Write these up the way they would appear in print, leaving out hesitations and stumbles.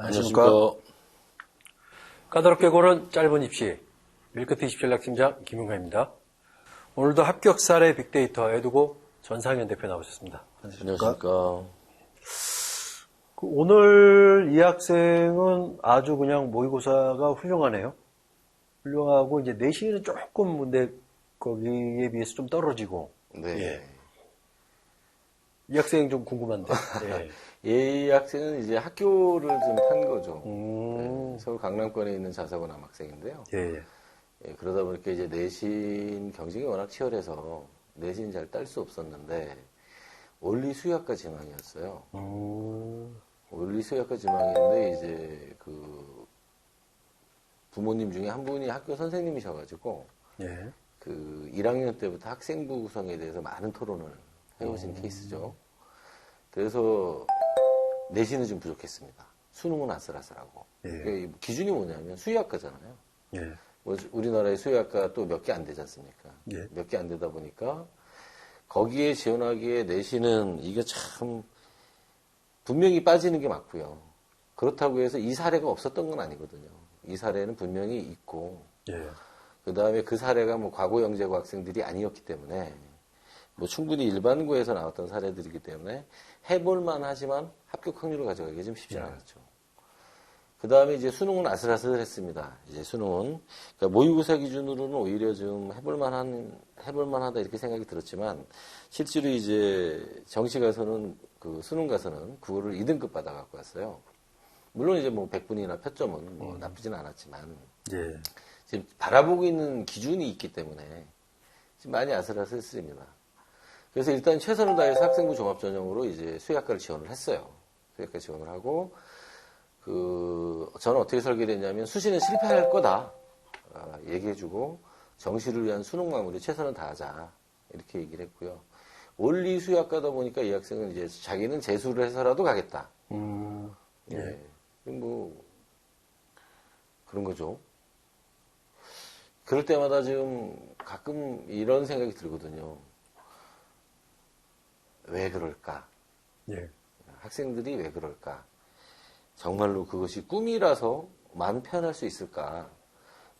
안녕하십니까. 까다롭게 고른 짧은 입시, 밀크트 입시전략팀장 김용가입니다. 오늘도 합격 사례 빅데이터 에듀고 전상현 대표 나오셨습니다. 안녕하십니까. 오늘 이 학생은 아주 그냥 모의고사가 훌륭하네요. 훌륭하고 이제 내신은 조금 근데 거기에 비해서 좀 떨어지고. 네. 예. 이 학생 좀 궁금한데. 예. 이 학생은 이제 학교를 좀 탄 거죠. 네, 서울 강남권에 있는 자사고 남학생인데요. 예. 예, 그러다 보니까 이제 내신 경쟁이 워낙 치열해서 내신 잘 딸 수 없었는데 원리 수학과 지망이었어요. 원리 수학과 지망인데 이제 그 부모님 중에 한 분이 학교 선생님이셔가지고 예. 그 1학년 때부터 학생부 구성에 대해서 많은 토론을 해오신 케이스죠. 그래서 내신은 좀 부족했습니다. 수능은 아슬아슬하고. 예. 그러니까 기준이 뭐냐면 수의학과잖아요. 예. 뭐 우리나라의 수의학과 또 몇 개 안 되지 않습니까? 예. 몇 개 안 되다 보니까 거기에 지원하기에 내신은 이게 참 분명히 빠지는 게 맞고요. 그렇다고 해서 이 사례가 없었던 건 아니거든요. 이 사례는 분명히 있고 예. 그 다음에 그 사례가 뭐 과거 영재고 학생들이 아니었기 때문에 뭐 충분히 일반고에서 나왔던 사례들이기 때문에 해볼만 하지만 합격 확률을 가져가기 좀 쉽지 않았죠. 그 다음에 이제 수능은 아슬아슬했습니다. 이제 수능은 그러니까 모의고사 기준으로는 오히려 좀 해볼만하다 이렇게 생각이 들었지만 실제로 이제 정시 가서는 그 수능 가서는 그거를 2등급 받아 갖고 왔어요. 물론 이제 뭐 100분이나 표점은 뭐 나쁘진 않았지만 예. 지금 바라보고 있는 기준이 있기 때문에 지금 많이 아슬아슬했습니다. 그래서 일단 최선을 다해서 학생부 종합전형으로 이제 수의학과를 지원을 했어요. 수의학과 지원을 하고, 저는 어떻게 설계를 했냐면 수시는 실패할 거다. 얘기해주고, 정시를 위한 수능 마무리 최선을 다하자. 이렇게 얘기를 했고요. 원리 수의학과다 보니까 이 학생은 이제 자기는 재수를 해서라도 가겠다. 예. 뭐, 그런 거죠. 그럴 때마다 지금 가끔 이런 생각이 들거든요. 왜 그럴까? 예. 학생들이 왜 그럴까? 정말로 그것이 꿈이라서 마음 편할 수 있을까?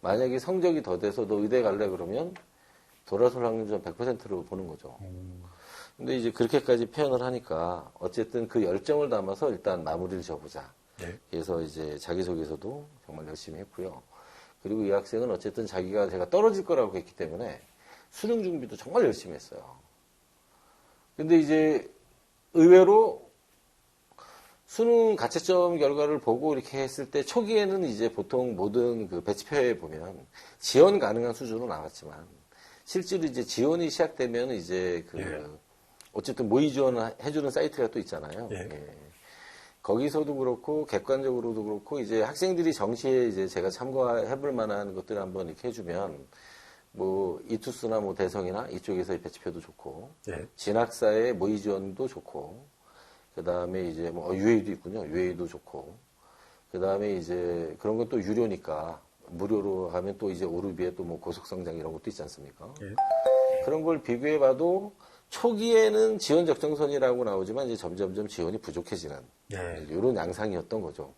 만약에 성적이 더 돼서 너 의대 갈래 그러면 돌아설 확률 좀 100%로 보는 거죠. 근데 이제 그렇게까지 표현을 하니까 어쨌든 그 열정을 담아서 일단 마무리를 지어보자. 예. 그래서 이제 자기소개서도 정말 열심히 했고요. 그리고 이 학생은 어쨌든 제가 떨어질 거라고 했기 때문에 수능 준비도 정말 열심히 했어요. 근데 이제 의외로 수능 가채점 결과를 보고 이렇게 했을 때 초기에는 이제 보통 모든 그 배치표에 보면 지원 가능한 수준으로 나왔지만 실제로 이제 지원이 시작되면 이제 어쨌든 모의 지원을 해주는 사이트가 또 있잖아요. 예. 예. 거기서도 그렇고 객관적으로도 그렇고 이제 학생들이 정시에 이제 제가 참고해볼 만한 것들을 한번 이렇게 해주면 뭐 이투스나 뭐 대성이나 이쪽에서의 배치표도 좋고 예. 진학사의 모의 지원도 좋고 그 다음에 이제 뭐 UA도 있군요. UA도 좋고 그 다음에 이제 그런 건 또 유료니까 무료로 하면 또 이제 오르비에 또 뭐 고속성장 이런 것도 있지 않습니까? 예. 그런 걸 비교해봐도 초기에는 지원 적정선이라고 나오지만 이제 점점점 지원이 부족해지는 예. 이런 양상이었던 거죠.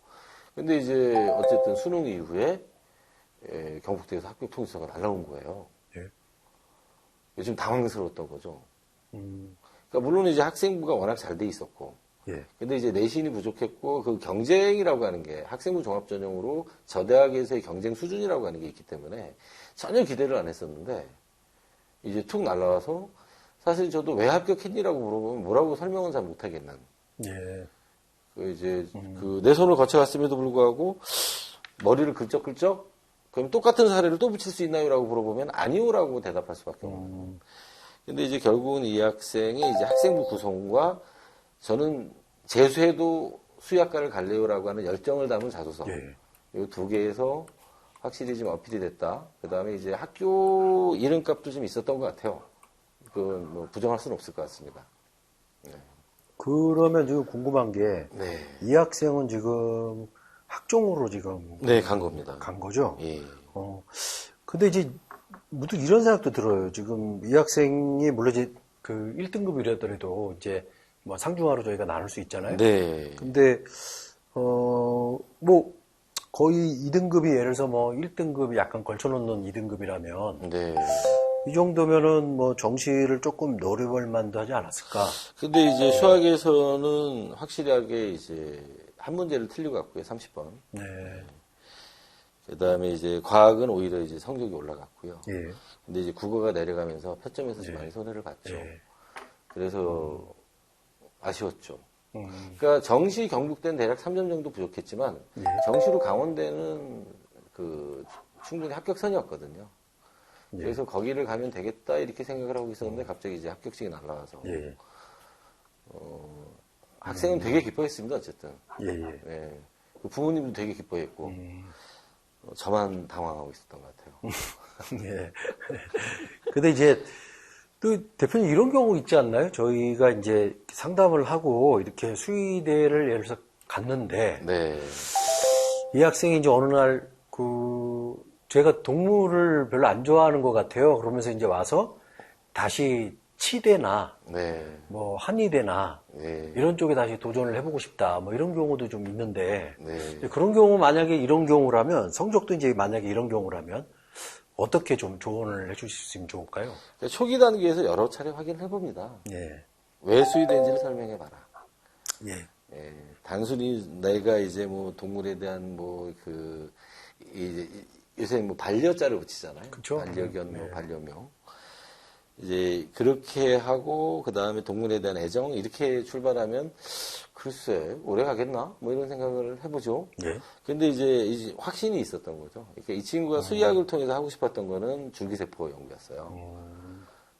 근데 이제 어쨌든 수능 이후에 경북대에서 합격 통지서가 날라온 거예요. 예. 요즘 당황스러웠던 거죠. 음. 그러니까 물론 이제 학생부가 워낙 잘 돼 있었고, 예. 근데 이제 내신이 부족했고 그 경쟁이라고 하는 게 학생부 종합전형으로 저 대학에서의 경쟁 수준이라고 하는 게 있기 때문에 전혀 기대를 안 했었는데 이제 툭 날라와서 사실 저도 왜 합격했니라고 물어보면 뭐라고 설명은 잘 못하겠는. 예. 내 손을 거쳐갔음에도 불구하고 머리를 긁적긁적 그럼 똑같은 사례를 또 붙일 수 있나요라고 물어보면 아니요라고 대답할 수밖에 없는. 근데 이제 결국은 이 학생의 이제 학생부 구성과 저는 재수해도 수의학과를 갈래요라고 하는 열정을 담은 자소서. 예. 이 두 개에서 확실히 좀 어필이 됐다. 그 다음에 이제 학교 이름값도 좀 있었던 것 같아요. 그건 뭐 부정할 수는 없을 것 같습니다. 네. 그러면 지금 궁금한 게, 네. 이 학생은 지금 학종으로 지금 네, 간 겁니다. 간 거죠? 예. 근데 이제 무슨 이런 생각도 들어요. 지금 이 학생이 물론 이제 그 1등급이라더라도 이제 뭐 상중하로 저희가 나눌 수 있잖아요. 네. 근데 뭐, 거의 2등급이 예를 들어서 뭐 1등급이 약간 걸쳐놓는 2등급이라면, 네. 이 정도면은 뭐 정시를 조금 노려볼 만도 하지 않았을까. 근데 이제 수학에서는 확실하게 이제 한 문제를 틀리고 갔고요. 30번. 네. 그 다음에 이제 과학은 오히려 이제 성적이 올라갔고요. 예. 근데 이제 국어가 내려가면서 표점에서 좀 많이 손해를 봤죠. 예. 그래서 아쉬웠죠. 음. 그러니까 정시 경북 때는 대략 3점 정도 부족했지만 예. 정시로 강원대는 그 충분히 합격선이었거든요. 예. 그래서 거기를 가면 되겠다 이렇게 생각을 하고 있었는데 갑자기 이제 합격식이 날라와서 예. 학생은 되게 기뻐했습니다. 어쨌든. 예. 예. 예. 그 부모님도 되게 기뻐했고 저만 당황하고 있었던 것 같아요. 예. 근데 이제 또 대표님 이런 경우 있지 않나요? 저희가 이제 상담을 하고 이렇게 수의대를 예를 들어서 갔는데 네. 이 학생이 이제 어느 날 제가 동물을 별로 안 좋아하는 것 같아요. 그러면서 이제 와서 다시 치대나 네. 뭐 한의대나 네. 이런 쪽에 다시 도전을 해보고 싶다. 뭐 이런 경우도 좀 있는데 네. 그런 경우 만약에 이런 경우라면 성적도 이제 만약에 이런 경우라면 어떻게 좀 조언을 해주실 수 있으면 좋을까요? 그러니까 초기 단계에서 여러 차례 확인을 해봅니다. 예. 왜 수의대인지를 설명해봐라. 예. 예, 단순히 내가 이제 뭐 동물에 대한 요새 뭐 반려자를 붙이잖아요. 그쵸? 반려견, 뭐 네. 반려묘. 이제 그렇게 하고 그 다음에 동물에 대한 애정 이렇게 출발하면 글쎄 오래 가겠나? 뭐 이런 생각을 해보죠. 예. 근데 이제 확신이 있었던 거죠. 그러니까 이 친구가 수의학을 통해서 하고 싶었던 거는 줄기세포 연구였어요.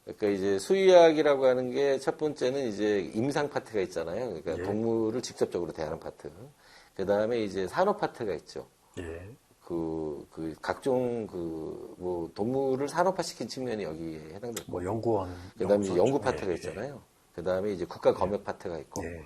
그러니까 이제 수의학이라고 하는 게 첫 번째는 이제 임상 파트가 있잖아요. 그러니까 예. 동물을 직접적으로 대하는 파트. 그 다음에 이제 산업 파트가 있죠. 예. 각종 뭐 동물을 산업화시킨 측면이 여기에 해당될 거고. 뭐 연구원. 그 다음에 연구소 연구 쪽. 파트가 예. 있잖아요. 그 다음에 이제 국가 검역 파트가 있고. 예.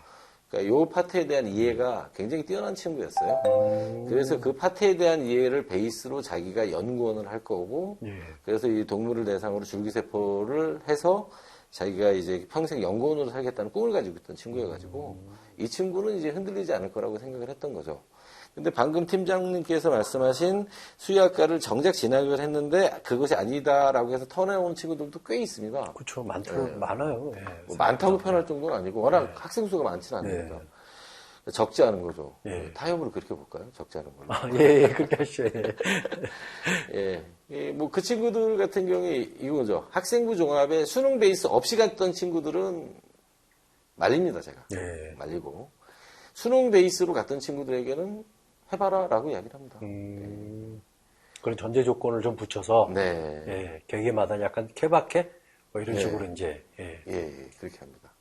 그러니까 요 파트에 대한 이해가 굉장히 뛰어난 친구였어요. 그래서 그 파트에 대한 이해를 베이스로 자기가 연구원을 할 거고, 예. 그래서 이 동물을 대상으로 줄기세포를 해서 자기가 이제 평생 연구원으로 살겠다는 꿈을 가지고 있던 친구여가지고, 이 친구는 이제 흔들리지 않을 거라고 생각을 했던 거죠. 근데 방금 팀장님께서 말씀하신 수의학과를 정작 진학을 했는데 그것이 아니다라고 해서 턴해온 친구들도 꽤 있습니다. 그렇죠. 많아요. 예. 뭐 많다고 표현할 정도는 아니고 워낙 학생 수가 많지는 않습니다. 적지 않은 거죠. 예. 타협으로 그렇게 볼까요? 적지 않은 걸로. 아, 예, 그렇게 하시죠. 예. 뭐 그 친구들 같은 경우에 이거죠. 학생부 종합에 수능 베이스 없이 갔던 친구들은 말립니다, 제가. 예. 말리고. 수능 베이스로 갔던 친구들에게는 해봐라 라고 이야기를 합니다. 그런 전제 조건을 좀 붙여서, 네. 예, 계기마다 약간 케바케? 뭐 이런 네. 식으로 이제, 예. 그렇게 합니다.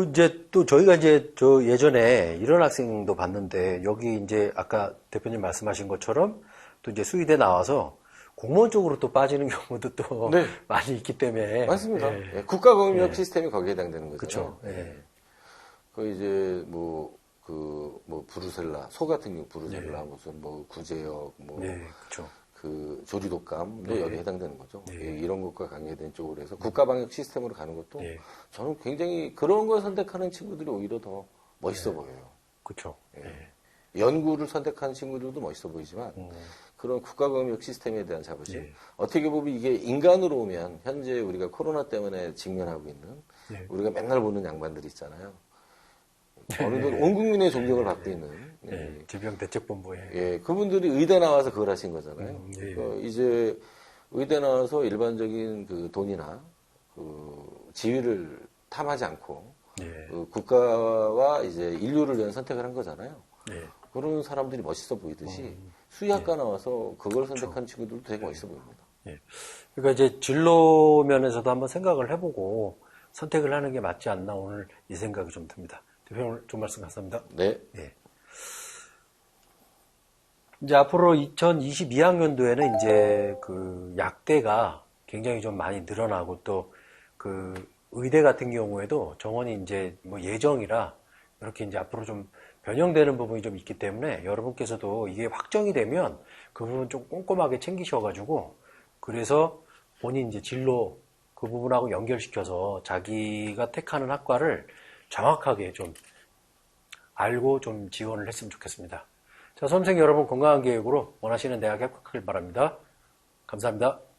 이제 또 저희가 이제 예전에 이런 학생도 봤는데, 여기 이제 아까 대표님 말씀하신 것처럼 또 이제 수의대 나와서 공무원 쪽으로 또 빠지는 경우도 또 네. 많이 있기 때문에. 맞습니다. 예. 예, 국가공인력 시스템이 거기에 해당되는 거죠. 그쵸. 예. 그 이제 브루셀라 소 같은 경우 브루셀라 네. 무슨 뭐 구제역 네, 그렇죠. 그 조류독감도 네. 여기 해당되는 거죠. 네. 예, 이런 것과 관계된 쪽으로 해서 국가방역 시스템으로 가는 것도 네. 저는 굉장히 그런 걸 선택하는 친구들이 오히려 더 멋있어 보여요. 그렇죠. 예. 연구를 선택하는 친구들도 멋있어 보이지만 그런 국가방역 시스템에 대한 자부심. 네. 어떻게 보면 이게 인간으로 오면 현재 우리가 코로나 때문에 직면하고 있는 네. 우리가 맨날 보는 양반들이 있잖아요. 어느덧 온 국민의 존경을 받고 있는 네, 질병대책본부에. 예, 그분들이 의대 나와서 그걸 하신 거잖아요. 예. 그러니까 이제 의대 나와서 일반적인 그 돈이나 그 지위를 탐하지 않고 예. 그 국가와 이제 인류를 위한 선택을 한 거잖아요. 예. 그런 사람들이 멋있어 보이듯이 수의학과 나와서 그걸 선택한 친구들도 되게 멋있어 보입니다. 예. 그러니까 이제 진로 면에서도 한번 생각을 해보고 선택을 하는 게 맞지 않나 오늘 이 생각이 좀 듭니다. 대표님 좀 말씀 감사합니다. 네. 예. 이제 앞으로 2022학년도에는 이제 그 약대가 굉장히 좀 많이 늘어나고 또 그 의대 같은 경우에도 정원이 이제 뭐 예정이라 이렇게 이제 앞으로 좀 변형되는 부분이 좀 있기 때문에 여러분께서도 이게 확정이 되면 그 부분 좀 꼼꼼하게 챙기셔가지고 그래서 본인 이제 진로 그 부분하고 연결시켜서 자기가 택하는 학과를 정확하게 좀 알고 좀 지원을 했으면 좋겠습니다. 자, 수험생 여러분 건강한 계획으로 원하시는 대학에 합격하길 바랍니다. 감사합니다.